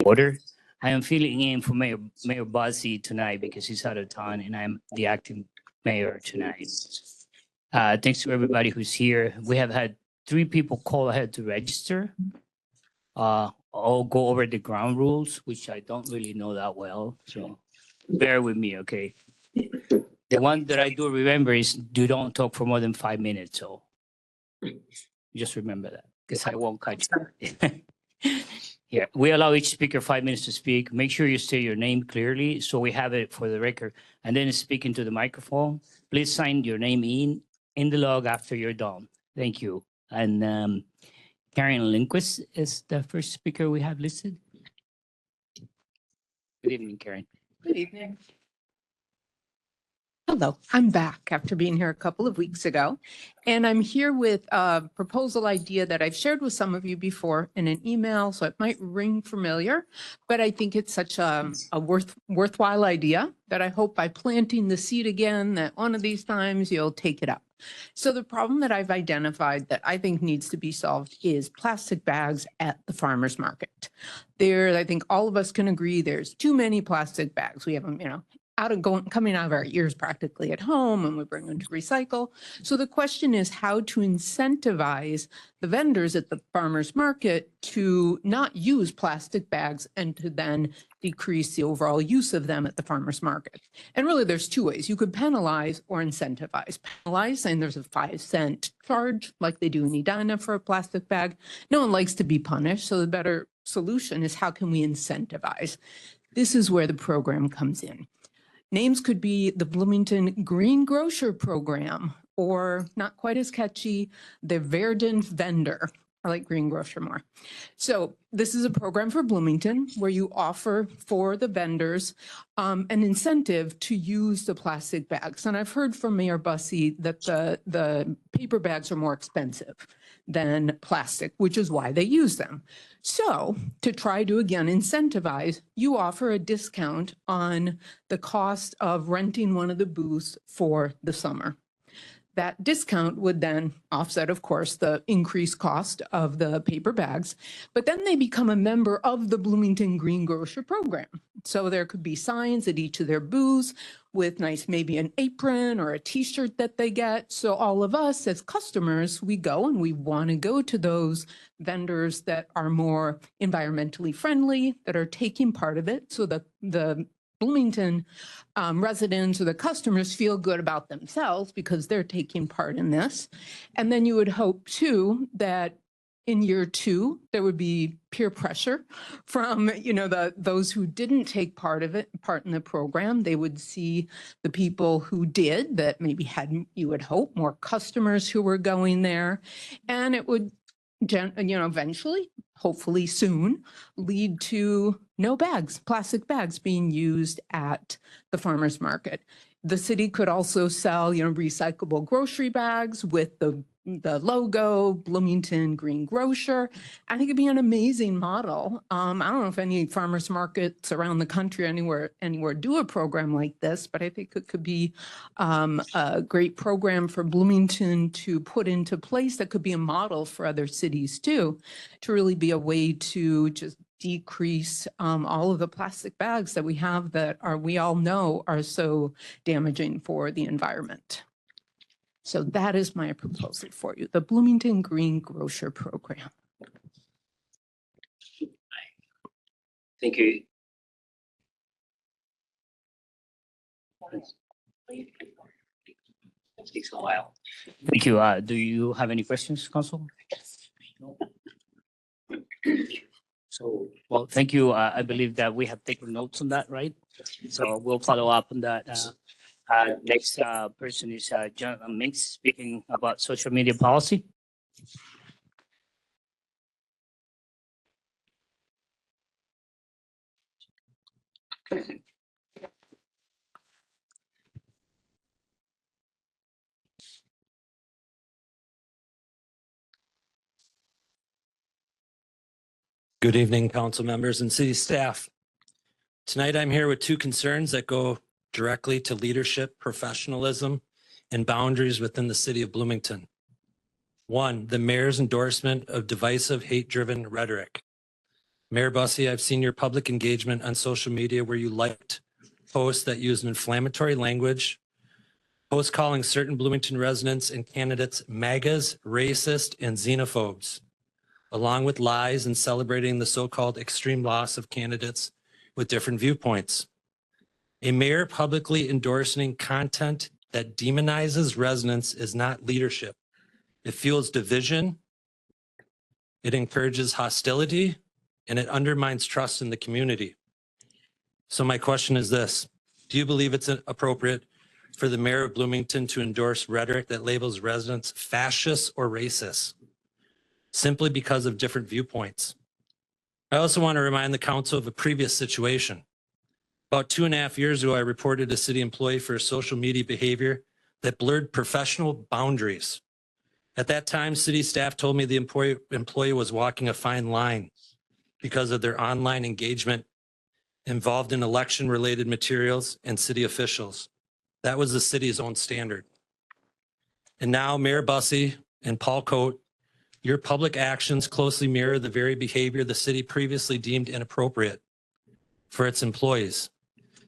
Order. I am filling in for Mayor Buzzy tonight because he's out of town, and I'm the acting mayor tonight. Thanks to everybody who's here. We have had 3 people call ahead to register. I'll go over the ground rules, which I don't really know that well, so bear with me, okay? The one that I do remember is don't talk for more than 5 minutes, so just remember that, because I won't catch you. Yeah, we allow each speaker 5 minutes to speak. Make sure you say your name clearly so we have it for the record, and then speak into the microphone. Please sign your name in the log after you're done. Thank you. And Karen Lindquist is the first speaker we have listed. Good evening, Karen. Good evening. Hello, I'm back after being here a couple of weeks ago, and I'm here with a proposal idea that I've shared with some of you before in an email, so it might ring familiar, but I think it's such a worthwhile idea that I hope by planting the seed again that one of these times you'll take it up. So the problem that I've identified that I think needs to be solved is plastic bags at the farmer's market. I think all of us can agree there's too many plastic bags. We have them, coming out of our ears practically at home, and we bring them to recycle. So the question is how to incentivize the vendors at the farmer's market to not use plastic bags and to then decrease the overall use of them at the farmer's market. And really there's 2 ways. You could penalize or incentivize. Penalize, and there's a 5-cent charge like they do in Edina for a plastic bag. No one likes to be punished, so the better solution is how can we incentivize? This is where the program comes in. Names could be the Bloomington Green Grocer Program, or not quite as catchy, the Verdant Vendor. I like Green Grocer more. So this is a program for Bloomington where you offer for the vendors an incentive to use the plastic bags. And I've heard from Mayor Bussey that the paper bags are more expensive than plastic, which is why they use them. So to try to, again, incentivize, you offer a discount on the cost of renting one of the booths for the summer. That discount would then offset, of course, the increased cost of the paper bags, but then they become a member of the Bloomington Green Grocer Program. So there could be signs at each of their booths with maybe an apron or a t-shirt that they get. So all of us as customers, we go and we want to go to those vendors that are more environmentally friendly, that are taking part of it. So the Bloomington residents or the customers feel good about themselves because they're taking part in this. And then you would hope too that in year 2, there would be peer pressure from, those who didn't take part in the program. They would see the people who did, that maybe had, you would hope, more customers who were going there. And it would, eventually, hopefully soon, lead to no plastic bags being used at the farmer's market. The city could also sell, recyclable grocery bags with the logo, Bloomington Green Grocer. I think it'd be an amazing model. I don't know if any farmers markets around the country anywhere do a program like this, but I think it could be a great program for Bloomington to put into place that could be a model for other cities too, to really be a way to just decrease all of the plastic bags that we have that we all know are so damaging for the environment. So that is my proposal for you, the Bloomington Green Grocer Program. Thank you. It takes a while. Thank you. Do you have any questions, Council? No. So, well, thank you. I believe that we have taken notes on that, right? So we'll follow up on that. Next person is John Minks, speaking about social media policy. Good evening, council members and city staff. Tonight, I'm here with 2 concerns that go directly to leadership, professionalism, and boundaries within the city of Bloomington. 1, the mayor's endorsement of divisive, hate-driven rhetoric. Mayor Bussey, I've seen your public engagement on social media where you liked posts that used inflammatory language, posts calling certain Bloomington residents and candidates MAGAs, racist, and xenophobes, along with lies and celebrating the so-called extreme loss of candidates with different viewpoints. A mayor publicly endorsing content that demonizes residents is not leadership. It fuels division, it encourages hostility, and it undermines trust in the community. So my question is this: do you believe it's appropriate for the mayor of Bloomington to endorse rhetoric that labels residents fascists or racist simply because of different viewpoints? I also want to remind the council of a previous situation. About 2.5 years ago, I reported a city employee for social media behavior that blurred professional boundaries. At that time, city staff told me the employee was walking a fine line because of their online engagement involved in election-related materials and city officials. That was the city's own standard. And now Mayor Bussey and Paul Coate, your public actions closely mirror the very behavior the city previously deemed inappropriate for its employees.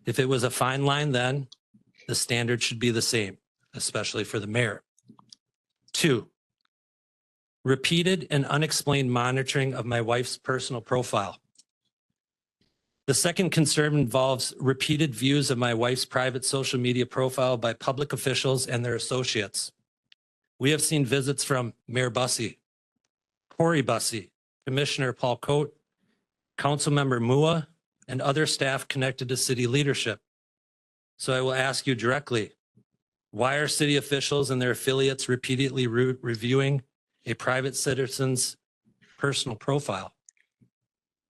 If it was a fine line then, the standard should be the same, especially for the mayor. 2, repeated and unexplained monitoring of my wife's personal profile. The second concern involves repeated views of my wife's private social media profile by public officials and their associates. We have seen visits from Mayor Bussey, Corey Bussey, Commissioner Paul Coate, Councilmember Mua, and other staff connected to city leadership. So I will ask you directly, why are city officials and their affiliates repeatedly reviewing a private citizen's personal profile?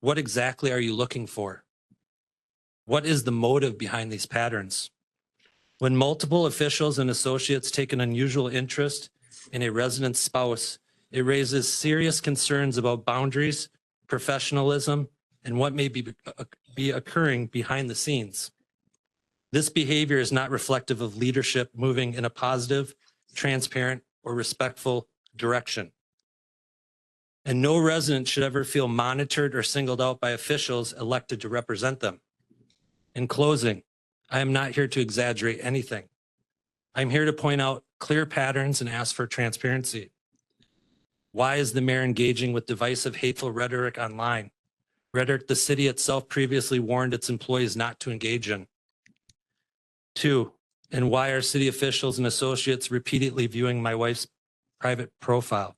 What exactly are you looking for? What is the motive behind these patterns? When multiple officials and associates take an unusual interest in a resident's spouse, it raises serious concerns about boundaries, professionalism, and what may be occurring behind the scenes. This behavior is not reflective of leadership moving in a positive, transparent, or respectful direction. And no resident should ever feel monitored or singled out by officials elected to represent them. In closing, I am not here to exaggerate anything. I'm here to point out clear patterns and ask for transparency. Why is the mayor engaging with divisive, hateful rhetoric online? Rhetoric the city itself previously warned its employees not to engage in. 2, and why are city officials and associates repeatedly viewing my wife's private profile?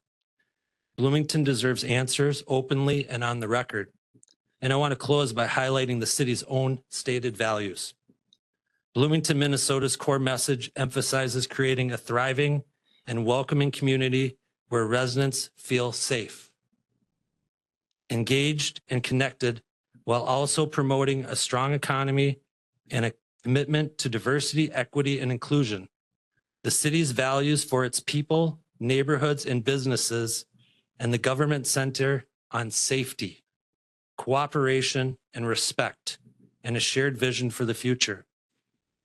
Bloomington deserves answers openly and on the record. And I want to close by highlighting the city's own stated values. Bloomington, Minnesota's core message emphasizes creating a thriving and welcoming community where residents feel safe, engaged, and connected, while also promoting a strong economy and a commitment to diversity, equity, and inclusion. The city's values for its people, neighborhoods, and businesses, and the government center on safety, cooperation, and respect, and a shared vision for the future.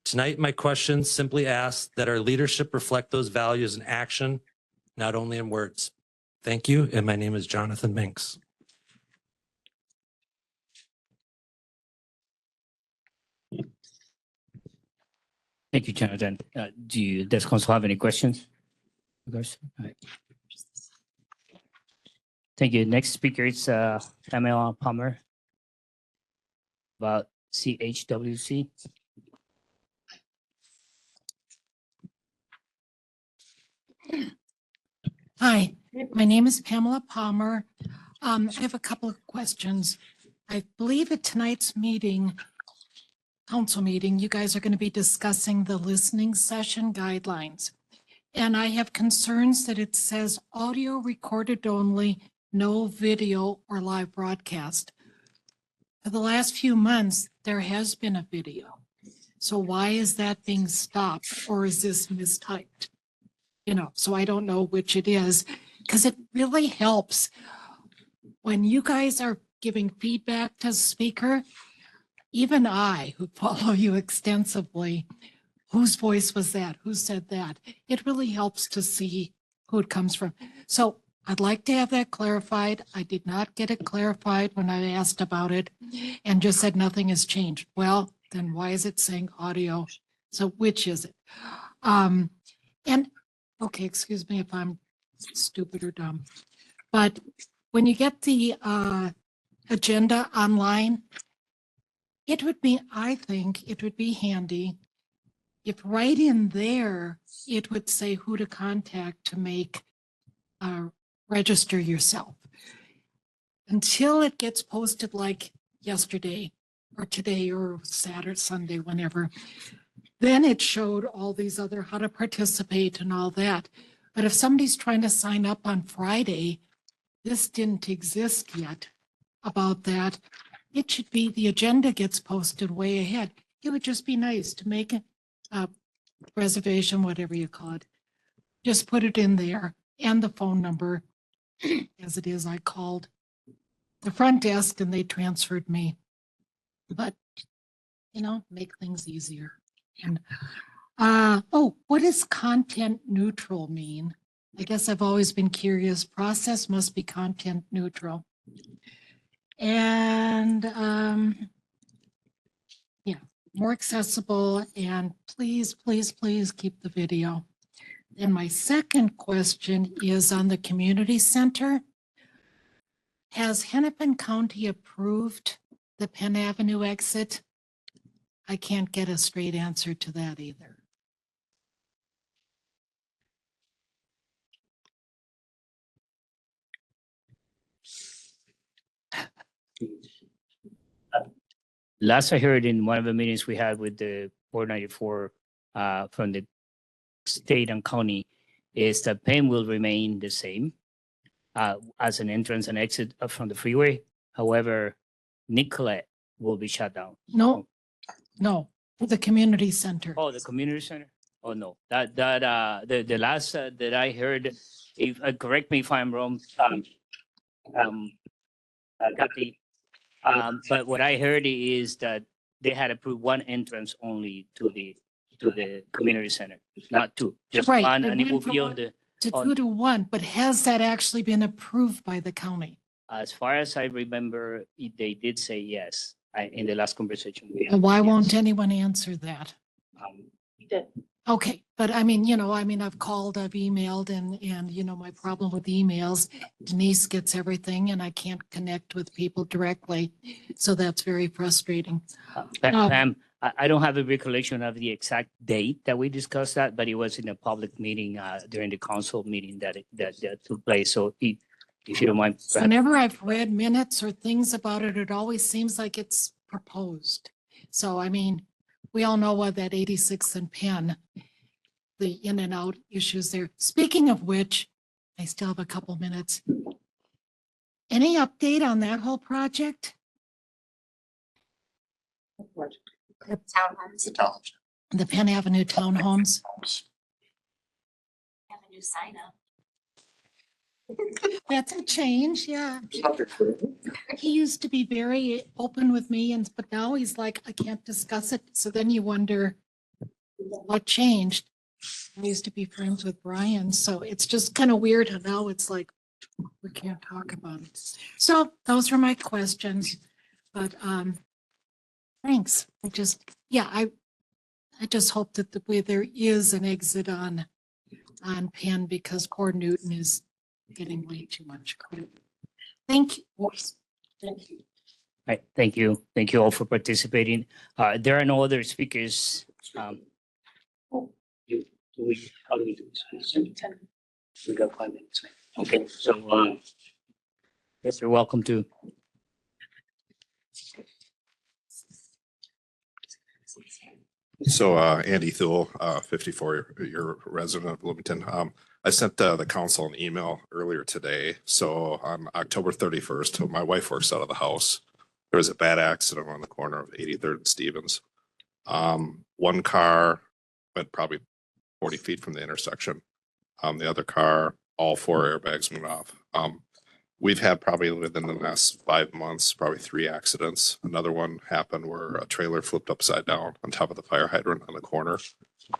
Tonight, my questions simply ask that our leadership reflect those values in action, not only in words. Thank you, and my name is Jonathan Minks. Thank you, Jonathan. Does council have any questions? All right. Thank you. Next speaker is Pamela Palmer about CHWC. Hi, my name is Pamela Palmer. I have a couple of questions. I believe at tonight's meeting, council meeting, you guys are going to be discussing the listening session guidelines. And I have concerns that it says audio recorded only, no video or live broadcast. For the last few months, there has been a video. So why is that being stopped, or is this mistyped? You know, so I don't know which it is, because it really helps when you guys are giving feedback to the speaker. Even I, who follow you extensively, whose voice was that? Who said that? It really helps to see who it comes from. So I'd like to have that clarified. I did not get it clarified when I asked about it and just said nothing has changed. Well, then why is it saying audio? So which is it? And, okay, excuse me if I'm stupid or dumb, but when you get the agenda online, it would be, I think it would be handy if right in there, it would say who to contact to make, register yourself. Until it gets posted like yesterday or today or Saturday, Sunday, whenever, then it showed all these other how to participate and all that. But if somebody's trying to sign up on Friday, this didn't exist yet about that. It should be, the agenda gets posted way ahead. It would just be nice to make a reservation, whatever you call it. Just put it in there and the phone number. As it is, I called the front desk and they transferred me. But, you know, make things easier. And, oh, what does content neutral mean? I guess I've always been curious. Process must be content neutral. And, yeah, more accessible, and please, please, please keep the video. And my second question is on the community center. Has Hennepin County approved the Penn Avenue exit? I can't get a straight answer to that either. Last I heard in one of the meetings we had with the 494 from the state and county is that Penn will remain the same as an entrance and exit from the freeway. However, Nicollet will be shut down. No, no, the community center. Oh, the community center? Oh, no. The last that I heard, if correct me if I'm wrong, Kathy, but what I heard is that they had approved one entrance only to the community center, not two, just Right, one, it and it will went from be on one the. To on- 2 to 1, but has that actually been approved by the county? As far as I remember, they did say yes in the last conversation we had. And why yes. won't anyone answer that? We did. Okay, but I mean, I've called, I've emailed, and my problem with emails, Denise gets everything and I can't connect with people directly. So that's very frustrating. Pam, I don't have a recollection of the exact date that we discussed that, but it was in a public meeting during the council meeting that took place. So if you don't mind. perhaps- Whenever I've read minutes or things about it, it always seems like it's proposed. So, I mean, we all know what that 86 and Penn, the in and out issues there. Speaking of which, I still have a couple minutes. Any update on that whole project? Townhomes. The Penn Avenue townhomes? Have a new sign up. That's a change, yeah. He used to be very open with me but now he's like, I can't discuss it. So then you wonder what changed. I used to be friends with Brian, so it's just kind of weird how now it's like, we can't talk about it. So those were my questions, but, thanks. I just hope that there is an exit on Penn because poor Newton is getting way too much credit. Thank you. Thank you. Right, thank you. Thank you all for participating. There are no other speakers. How do we do this? We got 5 minutes. Okay, so yes, you're welcome to. So Andy Thule, 54-year resident of Bloomington. I sent the council an email earlier today. So on October 31st, my wife works out of the house. There was a bad accident on the corner of 83rd and Stevens. One car went probably 40 feet from the intersection. The other car, all 4 airbags went off. We've had probably within the last 5 months, probably 3 accidents. Another one happened where a trailer flipped upside down on top of the fire hydrant on the corner.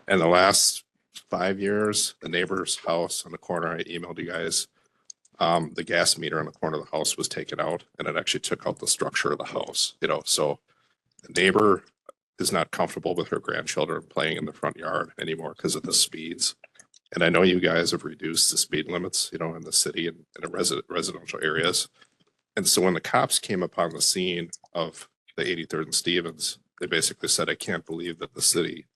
And the last 5 years, the neighbor's house on the corner, I emailed you guys, the gas meter in the corner of the house was taken out, and it actually took out the structure of the house, you know, so the neighbor is not comfortable with her grandchildren playing in the front yard anymore because of the speeds. And I know you guys have reduced the speed limits, you know, in the city and in the residential areas. And so when the cops came upon the scene of the 83rd and Stevens, they basically said, I can't believe that the city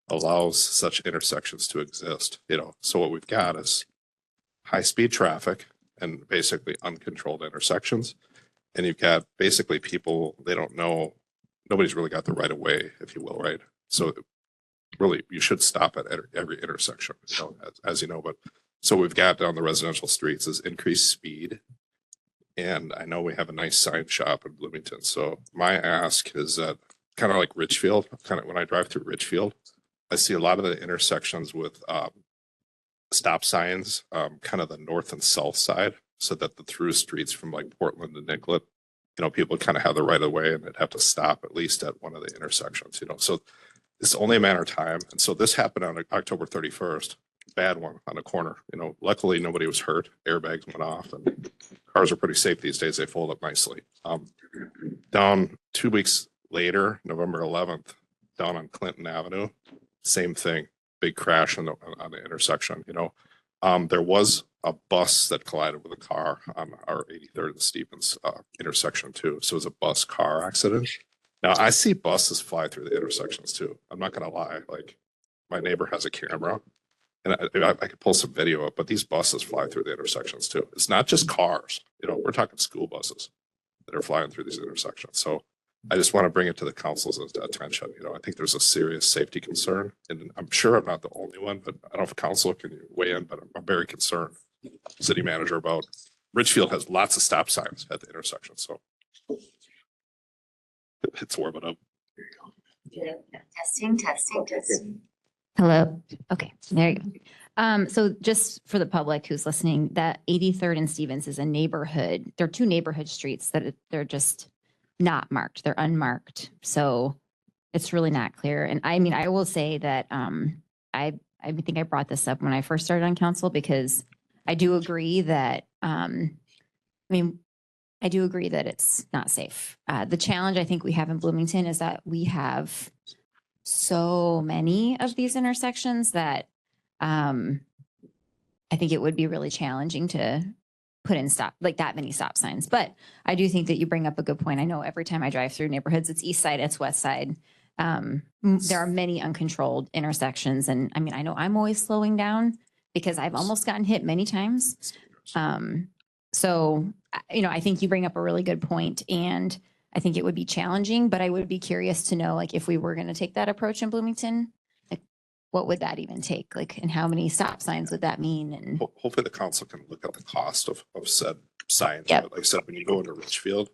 allows such intersections to exist, you know. So what we've got is high speed traffic and basically uncontrolled intersections. And you've got basically people, they don't know, nobody's really got the right of way, if you will, right? So really, you should stop at every intersection, you know, as you know. But so we've got down the residential streets is increased speed. And I know we have a nice sign shop in Bloomington. So my ask is that kind of like Richfield, kind of when I drive through Richfield, I see a lot of the intersections with stop signs, kind of the north and south side, so that the through streets from like Portland to Nicollet, you know, people kind of have the right of way and they'd have to stop at least at one of the intersections, you know. So it's only a matter of time. And so this happened on October 31st, bad one on a corner, you know, luckily nobody was hurt. Airbags went off and cars are pretty safe these days. They fold up nicely. Down 2 weeks later, November 11th, down on Clinton Avenue, same thing, big crash on the intersection, you know. There was a bus that collided with a car on our 83rd and Stevens intersection too. So it was a bus car accident. Now I see buses fly through the intersections too. I'm not gonna lie. Like my neighbor has a camera, and I could pull some video up. But these buses fly through the intersections too. It's not just cars. You know, we're talking school buses that are flying through these intersections. So I just want to bring it to the council's attention. You know, I think there's a serious safety concern, and I'm sure I'm not the only one. But I don't know if council can weigh in, but I'm very concerned, city manager, about Richfield has lots of stop signs at the intersection. So it's warming up. Testing. Hello. Okay, there you go. So just for the public who's listening, that 83rd and Stevens is a neighborhood. There are two neighborhood streets that they're just not marked. They're unmarked. So it's really not clear. And I mean, I will say that I think I brought this up when I first started on council, because I do agree that I do agree that it's not safe. The challenge I think we have in Bloomington is that we have so many of these intersections that I think it would be really challenging to put in that many stop signs. But I do think that you bring up a good point. I know every time I drive through neighborhoods, it's east side, it's west side. There are many uncontrolled intersections. And I mean, I know I'm always slowing down because I've almost gotten hit many times. So, you know, I think you bring up a really good point, and I think it would be challenging, but I would be curious to know, like, if we were going to take that approach in Bloomington, like, what would that even take? Like, and how many stop signs would that mean? And hopefully the council can look at the cost of said signs. Yep. Like I said, when you go into Richfield,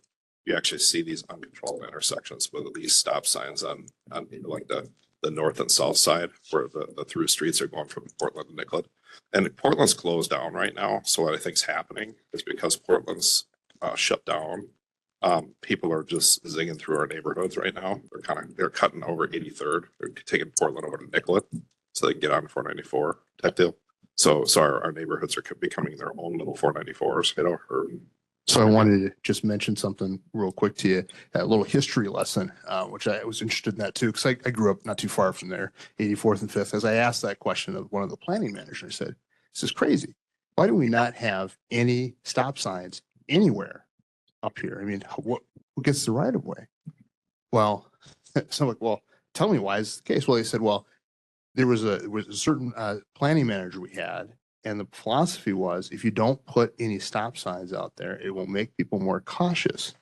you actually see these uncontrolled intersections with these stop signs on like the north and south side, where the through streets are going from Portland to Nicollet. And Portland's closed down right now. So what I think's happening is because Portland's shut down, people are just zigging through our neighborhoods right now. They're cutting over 83rd. They're taking Portland over to Nicollet so they can get on 494 type deal. So our neighborhoods are becoming their own little 494s, you know. So I wanted to just mention something real quick to you, a little history lesson, which I was interested in that too, because I grew up not too far from there, 84th and 5th. As I asked that question of one of the planning managers, I said, this is crazy. Why do we not have any stop signs anywhere up here? I mean, who gets the right of way? Well, so I'm like, well, tell me why is the case? Well, he said, well, there was a certain planning manager we had, and the philosophy was, if you don't put any stop signs out there, it will make people more cautious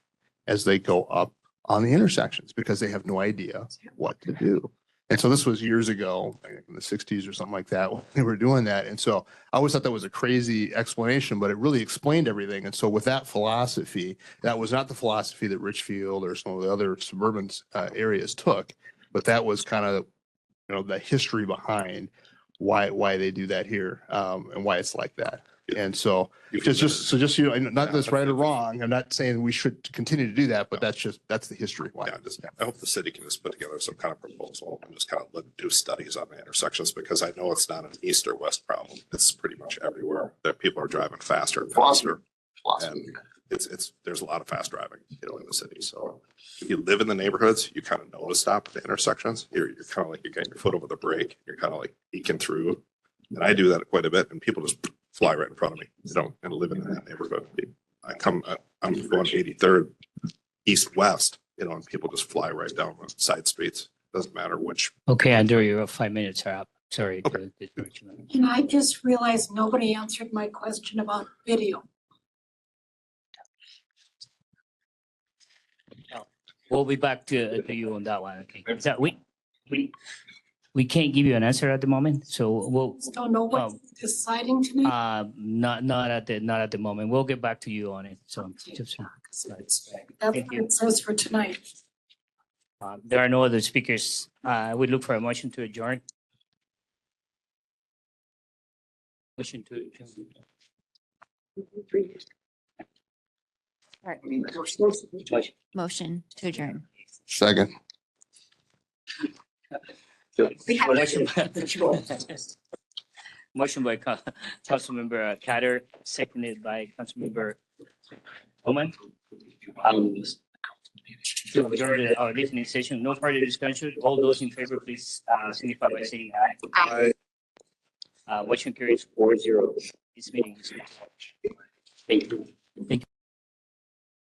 as they go up on the intersections, because they have no idea what to do. And so this was years ago, I think in the 60s or something like that, when they were doing that. And so I always thought that was a crazy explanation, but it really explained everything. And so with that philosophy, that was not the philosophy that Richfield or some of the other suburban areas took, but that was kind of, you know, the history behind why they do that here, and why it's like that. And so just you know, not that's right or wrong. I'm not saying we should continue to do that, but that's the history. Why? Yeah, I hope the city can just put together some kind of proposal and just kind of do studies on the intersections, because I know it's not an east or west problem. It's pretty much everywhere that people are driving faster and faster. And there's a lot of fast driving, in the city. So if you live in the neighborhoods, you kind of know to stop at the intersections. You're kind of like, you're getting your foot over the brake. You're kind of like eking through. And I do that quite a bit, and people just fly right in front of me. And live in that neighborhood. I'm going 83rd east-west, and people just fly right down the side streets. Doesn't matter which. Okay, Andrew, your 5 minutes are up. Sorry. Okay. And I just realized nobody answered my question about video. We'll be back to you on that one. Okay. Is that we can't give you an answer at the moment, so we'll Just don't know what's deciding tonight. not at the moment. We'll get back to you on it. So just That's thank what you. it says for tonight. There are no other speakers. We look for a motion to adjourn. Motion to adjourn. Motion to adjourn. Second. Motion by Councilmember Catter, seconded by Councilmember Oman. To adjourn our listening session, no further discussion. All those in favor, please signify by saying aye. Motion carries 4-0. This meeting is. Thank you. Thank you.